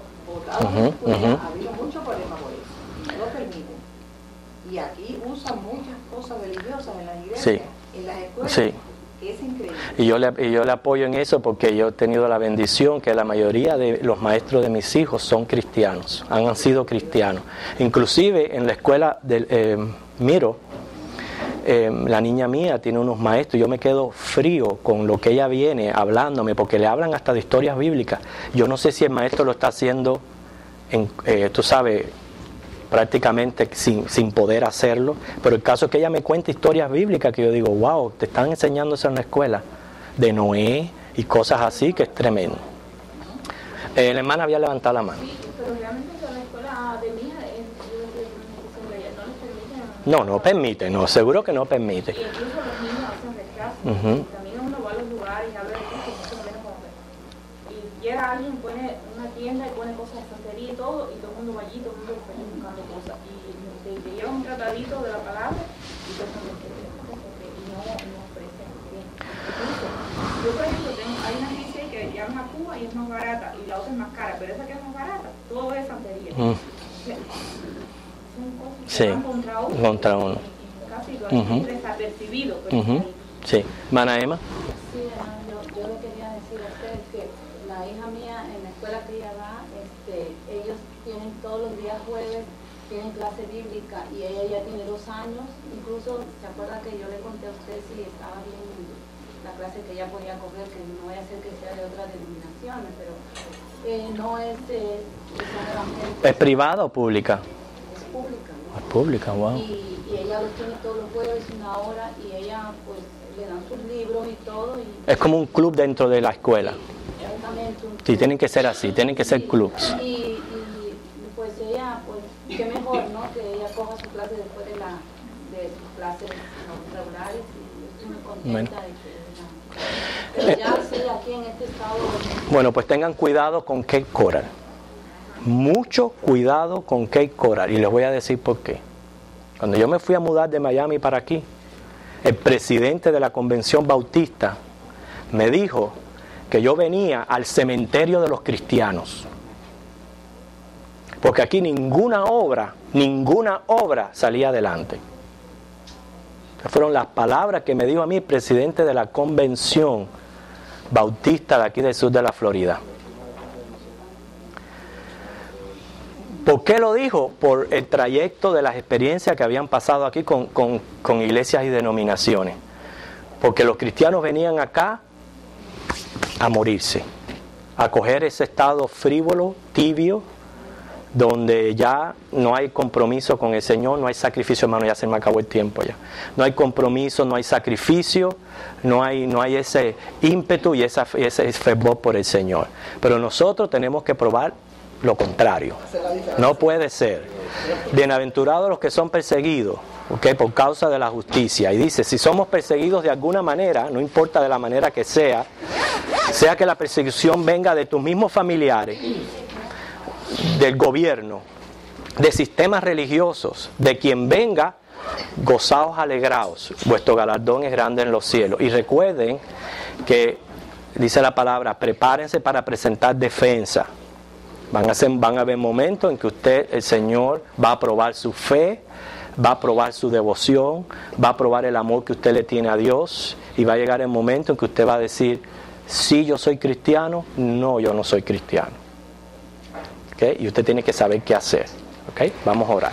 ha habido mucho problema por eso, y no lo permiten. Y aquí usan muchas cosas religiosas en las iglesias, en las escuelas, que es increíble. Y yo le apoyo en eso porque yo he tenido la bendición que la mayoría de los maestros de mis hijos son cristianos, han sido cristianos. Inclusive en la escuela del Miro, la niña mía tiene unos maestros, yo me quedo frío con lo que ella viene hablándome, porque le hablan hasta de historias bíblicas. Yo no sé si el maestro lo está haciendo, tú sabes, prácticamente sin poder hacerlo, pero el caso es que ella me cuenta historias bíblicas que yo digo, wow, te están enseñando eso en la escuela, de Noé y cosas así, que es tremendo. La hermana había levantado la mano. Sí, pero realmente en la escuela de mi hija no permite, no, seguro que no permite. Y incluso los niños hacen rechazo. También uno va a los lugares y habla de Cristo, mucho menos como y llega alguien, pone una tienda y pone cosas de santería y todo el mundo va allí, todo el mundo está buscando cosas. Y te lleva un tratadito de la palabra y todo el mundo y no ofrecen bien. Incluso, yo por ejemplo hay una iglesia que llaman a Cuba y es más barata, y la otra es más cara, pero esa que es más barata, todo es santería. Sí, contra uno. Casi desapercibido. Sí, Mana Emma. Sí, yo le quería decir a ustedes que la hija mía en la escuela que ella va, ellos tienen todos los días jueves, tienen clase bíblica, y ella ya tiene 2 años. Incluso, ¿se acuerda que yo le conté a usted si estaba bien la clase que ella podía coger, que no voy a hacer que sea de otras denominaciones, pero no es evangélica. ¿Es privada o pública? Es pública, ¿no? Es pública, wow. Y ella los tiene todos los jueves, 1 hora, y ella pues le dan sus libros y todo. Es como un club dentro de la escuela. Exactamente, un club. Sí, tienen que ser así, tienen que ser clubs. Y pues ella, pues qué mejor, ¿no? Que ella coja su clase después de sus clases regulares, y estoy muy contenta de que pero ya sí, aquí en este estado. Bueno, pues tengan cuidado con Cape Coral. Mucho cuidado con Cape Coral. Y les voy a decir por qué. Cuando yo me fui a mudar de Miami para aquí, el presidente de la Convención Bautista me dijo que yo venía al cementerio de los cristianos. Porque aquí ninguna obra salía adelante. Estas fueron las palabras que me dijo a mí el presidente de la Convención Bautista de aquí del sur de la Florida. ¿Por qué lo dijo? Por el trayecto de las experiencias que habían pasado aquí con iglesias y denominaciones. Porque los cristianos venían acá a morirse, a coger ese estado frívolo, tibio, donde ya no hay compromiso con el Señor, no hay sacrificio, hermano, ya se me acabó el tiempo ya. No hay compromiso, no hay sacrificio, no hay ese ímpetu y ese fervor por el Señor. Pero nosotros tenemos que probar lo contrario. No puede ser. Bienaventurados los que son perseguidos, ¿okay? Por causa de la justicia. Y dice, si somos perseguidos de alguna manera, no importa de la manera que sea que la persecución venga de tus mismos familiares, del gobierno, de sistemas religiosos, de quien venga, gozaos, alegraos, vuestro galardón es grande en los cielos. Y recuerden que, dice la palabra, prepárense para presentar defensa. Van a haber momentos en que el Señor va a probar su fe, va a probar su devoción, va a probar el amor que usted le tiene a Dios, y va a llegar el momento en que usted va a decir, sí, yo soy cristiano, no, yo no soy cristiano. ¿Okay? Y usted tiene que saber qué hacer. ¿Okay? Vamos a orar.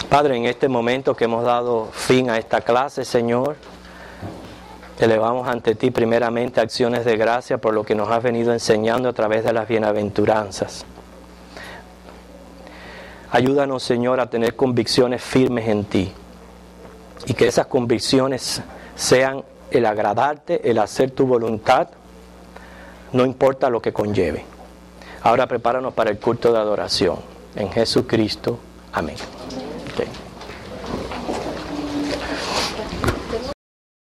Padre, en este momento que hemos dado fin a esta clase, Señor, elevamos ante ti primeramente acciones de gracia por lo que nos has venido enseñando a través de las bienaventuranzas. Ayúdanos, Señor, a tener convicciones firmes en ti, y que esas convicciones sean el agradarte, el hacer tu voluntad, no importa lo que conlleve. Ahora prepáranos para el culto de adoración. En Jesucristo. Amén. Okay.